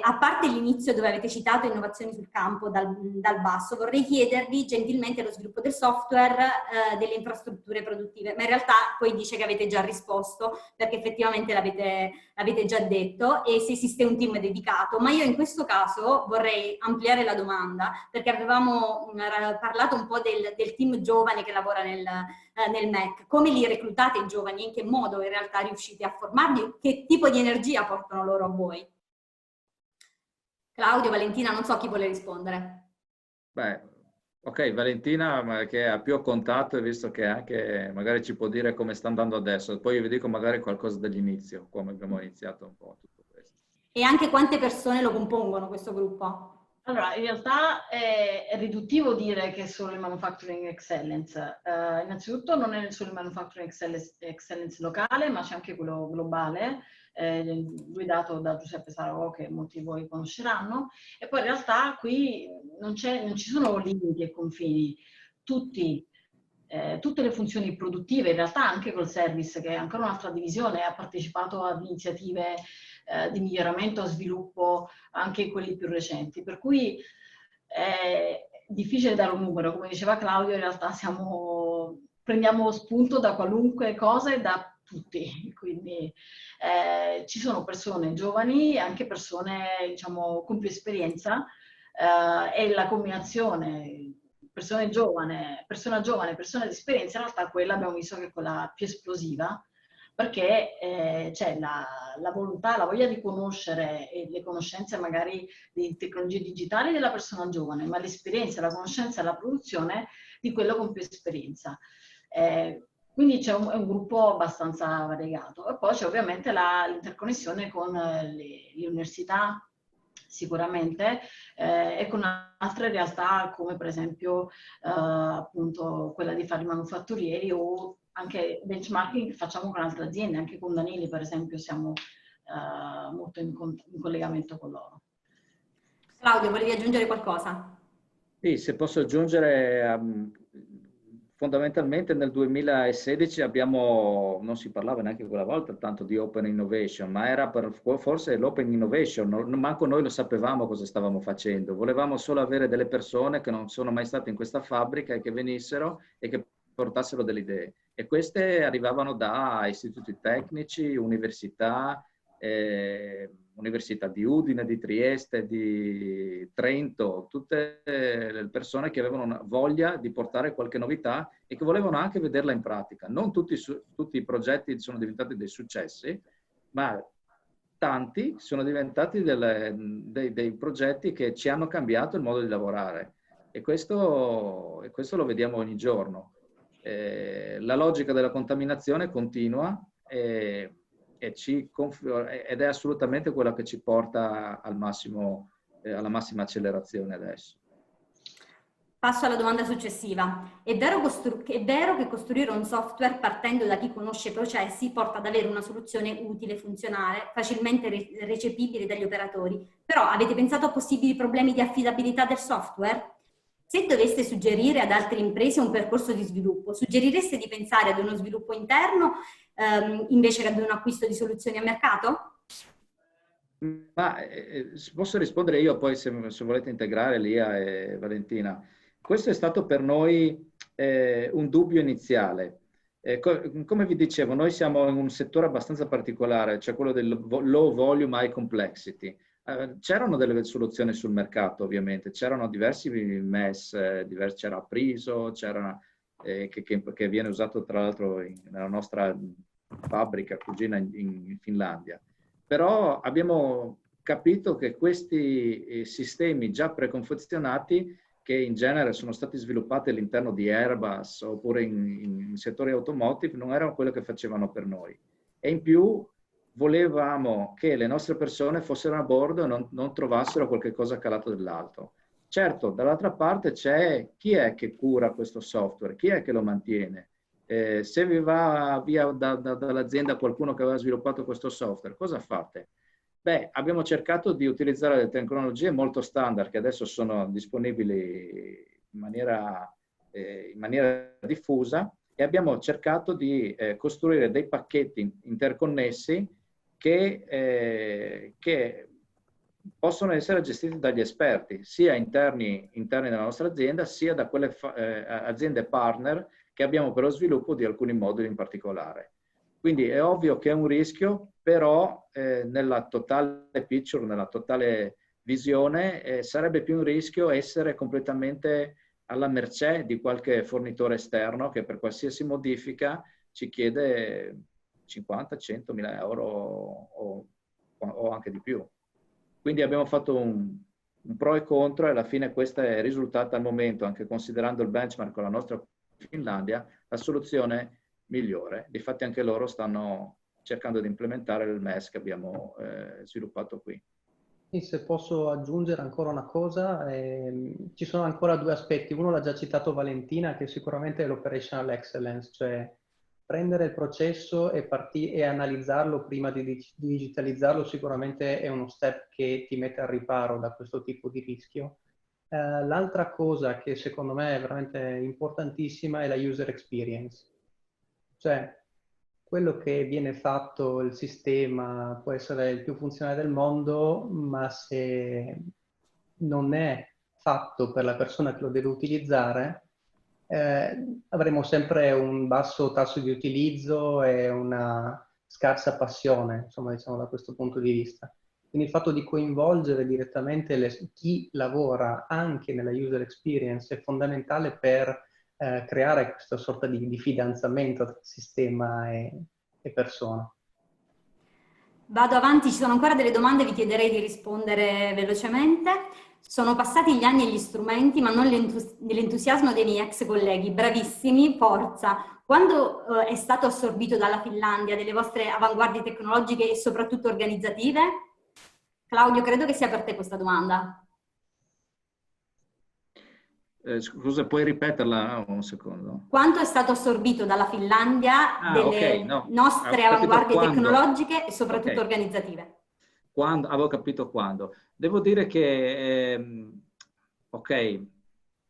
A parte l'inizio dove avete citato innovazioni sul campo dal basso, vorrei chiedervi gentilmente lo sviluppo del software, delle infrastrutture produttive, ma in realtà poi dice che avete già risposto, perché effettivamente l'avete già detto, e se esiste un team dedicato. Ma io in questo caso vorrei ampliare la domanda, perché avevamo parlato un po' del team giovane che lavora nel MEC. Come li reclutate i giovani? In che modo in realtà riuscite a formarli? Che tipo di energia portano loro a voi? Claudio, Valentina, non so chi vuole rispondere. Beh, ok, Valentina che ha più a contatto e visto che anche magari ci può dire come sta andando adesso. Poi io vi dico magari qualcosa dall'inizio, come abbiamo iniziato un po' tutto questo. E anche quante persone lo compongono questo gruppo? Allora, in realtà è riduttivo dire che è solo il Manufacturing Excellence. Innanzitutto non è solo il Manufacturing Excellence locale, ma c'è anche quello globale, guidato da Giuseppe Sarò, che molti di voi conosceranno. E poi in realtà qui non ci sono limiti e confini. Tutte le funzioni produttive, in realtà anche col service, che è ancora un'altra divisione, ha partecipato ad iniziative di miglioramento, sviluppo, anche quelli più recenti. Per cui è difficile dare un numero, come diceva Claudio, in realtà prendiamo spunto da qualunque cosa e da tutti, quindi ci sono persone giovani, anche persone diciamo con più esperienza, e la combinazione persona giovane, persona di esperienza, in realtà quella abbiamo visto che è quella più esplosiva, perché c'è la volontà, la voglia di conoscere e le conoscenze magari di tecnologie digitali della persona giovane, ma l'esperienza, la conoscenza e la produzione di quello con più esperienza. Quindi è un gruppo abbastanza variegato. E poi c'è ovviamente l'interconnessione con le università, sicuramente, e con altre realtà come per esempio appunto quella di fare i manufatturieri o anche benchmarking che facciamo con altre aziende, anche con Danili per esempio siamo molto in collegamento con loro. Claudio, volevi aggiungere qualcosa? Sì, se posso aggiungere, fondamentalmente nel 2016 non si parlava neanche quella volta tanto di Open Innovation, ma era forse l'Open Innovation, manco noi lo sapevamo cosa stavamo facendo, volevamo solo avere delle persone che non sono mai state in questa fabbrica e che venissero e che portassero delle idee. E queste arrivavano da istituti tecnici, università di Udine, di Trieste, di Trento, tutte le persone che avevano una voglia di portare qualche novità e che volevano anche vederla in pratica. Non tutti i progetti sono diventati dei successi, ma tanti sono diventati dei progetti che ci hanno cambiato il modo di lavorare. E questo lo vediamo ogni giorno. La logica della contaminazione continua ed è assolutamente quella che ci porta alla massima accelerazione adesso. Passo alla domanda successiva. È vero che costruire un software partendo da chi conosce i processi porta ad avere una soluzione utile, funzionale, facilmente recepibile dagli operatori, però avete pensato a possibili problemi di affidabilità del software? Se doveste suggerire ad altre imprese un percorso di sviluppo, suggerireste di pensare ad uno sviluppo interno invece che ad un acquisto di soluzioni a mercato? Ma posso rispondere io, poi se volete integrare Lia e Valentina. Questo è stato per noi un dubbio iniziale. Come vi dicevo, noi siamo in un settore abbastanza particolare, cioè quello del low volume, high complexity. C'erano delle soluzioni sul mercato, ovviamente, c'erano diversi MES, c'era Apriso, c'era, che viene usato tra l'altro nella nostra fabbrica cugina in Finlandia. Però abbiamo capito che questi sistemi già preconfezionati, che in genere sono stati sviluppati all'interno di Airbus oppure in settori automotive, non erano quello che facevano per noi. E in più volevamo che le nostre persone fossero a bordo e non trovassero qualche cosa calato dall'alto. Certo, dall'altra parte c'è chi è che cura questo software, chi è che lo mantiene. Se vi va via dall'azienda qualcuno che aveva sviluppato questo software, cosa fate? Beh, abbiamo cercato di utilizzare le tecnologie molto standard che adesso sono disponibili in maniera diffusa e abbiamo cercato di costruire dei pacchetti interconnessi che possono essere gestiti dagli esperti, sia interni nella nostra azienda, sia da quelle aziende partner che abbiamo per lo sviluppo di alcuni moduli in particolare. Quindi è ovvio che è un rischio, però nella totale picture, nella totale visione, sarebbe più un rischio essere completamente alla mercé di qualche fornitore esterno che per qualsiasi modifica ci chiede 50, 100 mila euro o anche di più. Quindi abbiamo fatto un pro e contro e alla fine questa è risultata al momento, anche considerando il benchmark con la nostra Finlandia, la soluzione migliore. Difatti anche loro stanno cercando di implementare il MES che abbiamo sviluppato qui. E se posso aggiungere ancora una cosa, ci sono ancora due aspetti. Uno l'ha già citato Valentina, che sicuramente è l'operational excellence, cioè prendere il processo e analizzarlo prima di digitalizzarlo sicuramente è uno step che ti mette al riparo da questo tipo di rischio. L'altra cosa che secondo me è veramente importantissima è la user experience. Cioè, quello che viene fatto, il sistema, può essere il più funzionale del mondo, ma se non è fatto per la persona che lo deve utilizzare, avremo sempre un basso tasso di utilizzo e una scarsa passione, insomma, diciamo da questo punto di vista. Quindi il fatto di coinvolgere direttamente chi lavora anche nella user experience è fondamentale per creare questa sorta di fidanzamento tra sistema e persona. Vado avanti, ci sono ancora delle domande, vi chiederei di rispondere velocemente. Sono passati gli anni e gli strumenti, ma non l'entusiasmo dei miei ex colleghi. Bravissimi, forza. Quando è stato assorbito dalla Finlandia delle vostre avanguardie tecnologiche e soprattutto organizzative? Claudio, credo che sia per te questa domanda. Scusa, puoi ripeterla un secondo? Quanto è stato assorbito dalla Finlandia delle nostre avanguardie tecnologiche e soprattutto organizzative? Avevo capito quando. Devo dire che,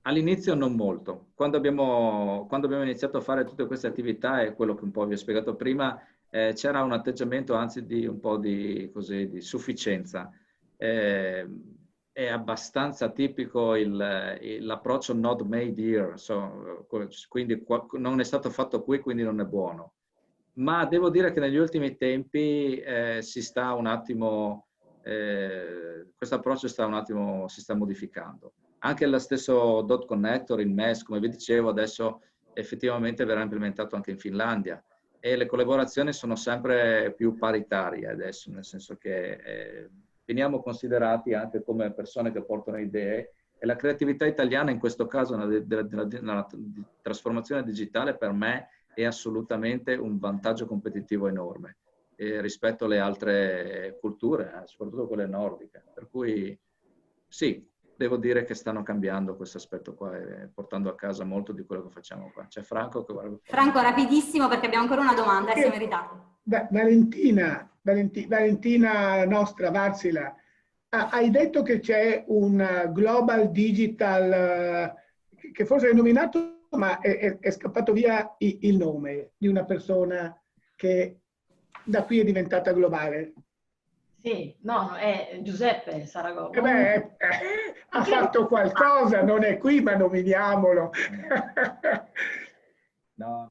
all'inizio non molto. Quando abbiamo iniziato a fare tutte queste attività, e quello che un po' vi ho spiegato prima, c'era un atteggiamento anzi di un po' di sufficienza. È abbastanza tipico l'approccio not made here, quindi non è stato fatto qui, quindi non è buono. Ma devo dire che negli ultimi tempi si sta un attimo, questo approccio si sta modificando. Anche lo stesso Dot Connector, il MES, come vi dicevo, adesso effettivamente verrà implementato anche in Finlandia e le collaborazioni sono sempre più paritarie adesso, nel senso che veniamo considerati anche come persone che portano idee e la creatività italiana in questo caso nella trasformazione digitale per me è assolutamente un vantaggio competitivo enorme rispetto alle altre culture, soprattutto quelle nordiche. Per cui sì, devo dire che stanno cambiando questo aspetto qua e portando a casa molto di quello che facciamo qua. C'è Franco che guarda. Franco, rapidissimo perché abbiamo ancora una domanda e siamo in ritardo. Valentina nostra, Varsila, hai detto che c'è un Global Digital che forse hai nominato, ma è scappato via il nome di una persona che da qui è diventata globale. Sì, no, è Giuseppe Sarago. Ha fatto qualcosa, non è qui, ma nominiamolo. No,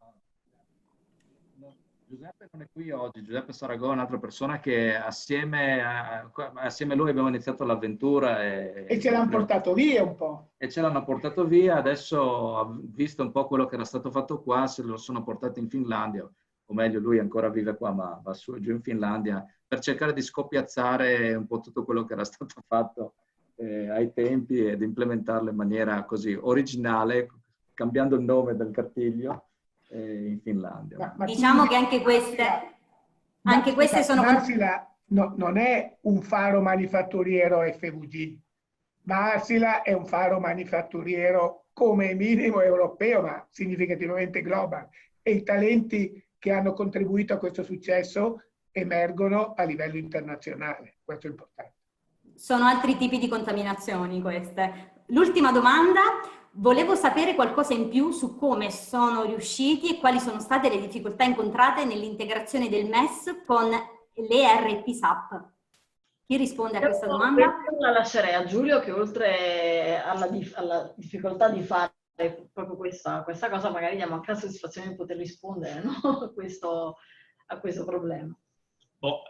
Giuseppe non è qui oggi. Giuseppe Sarago è un'altra persona che assieme a lui abbiamo iniziato l'avventura. E ce l'hanno portato via un po'. E ce l'hanno portato via. Adesso, visto un po' quello che era stato fatto qua, se lo sono portato in Finlandia, o meglio lui ancora vive qua, ma va su e giù in Finlandia, per cercare di scoppiazzare un po' tutto quello che era stato fatto ai tempi ed implementarlo in maniera così originale, cambiando il nome del cartiglio in Finlandia. Ma diciamo che anche queste sono... Wärtsilä non è un faro manifatturiero FVG. Wärtsilä è un faro manifatturiero come minimo europeo, ma significativamente global. E i talenti che hanno contribuito a questo successo emergono a livello internazionale. Questo è importante. Sono altri tipi di contaminazioni queste. L'ultima domanda, volevo sapere qualcosa in più su come sono riusciti e quali sono state le difficoltà incontrate nell'integrazione del MES con l'ERP SAP. Chi risponde a questa domanda? La lascerei a Giulio, che oltre alla difficoltà di fare proprio questa cosa, magari gli ha mancato soddisfazione di poter rispondere, no? a questo problema.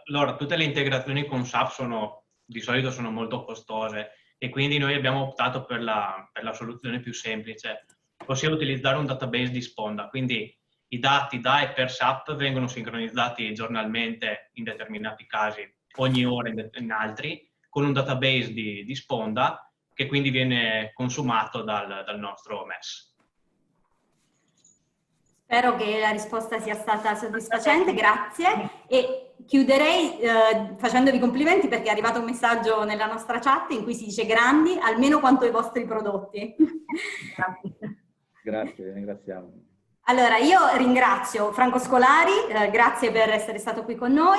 Allora, tutte le integrazioni con SAP di solito sono molto costose e quindi noi abbiamo optato per la soluzione più semplice, ossia utilizzare un database di sponda. Quindi i dati da e per SAP vengono sincronizzati giornalmente in determinati casi, ogni ora in altri, con un database di sponda che quindi viene consumato dal nostro MES. Spero che la risposta sia stata soddisfacente, grazie. E chiuderei facendovi complimenti perché è arrivato un messaggio nella nostra chat in cui si dice grandi, almeno quanto i vostri prodotti. Grazie, ringraziamo. Allora, io ringrazio Franco Scolari, grazie per essere stato qui con noi,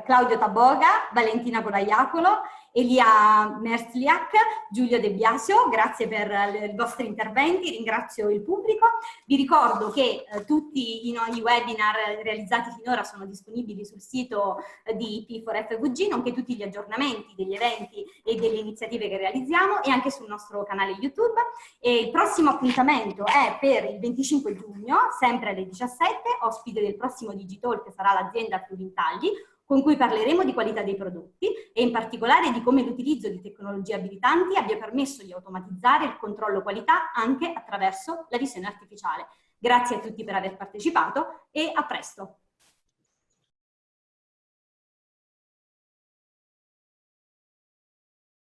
Claudio Taboga, Valentina Colaiacolo, Elia Merzliak, Giulio De Biasio, grazie per i vostri interventi, ringrazio il pubblico. Vi ricordo che tutti i webinar realizzati finora sono disponibili sul sito di P4FVG, nonché tutti gli aggiornamenti degli eventi e delle iniziative che realizziamo e anche sul nostro canale YouTube. E il prossimo appuntamento è per il 25 giugno, sempre alle 17, ospite del prossimo Digitalk sarà l'azienda Fluentagli, con cui parleremo di qualità dei prodotti e in particolare di come l'utilizzo di tecnologie abilitanti abbia permesso di automatizzare il controllo qualità anche attraverso la visione artificiale. Grazie a tutti per aver partecipato e a presto!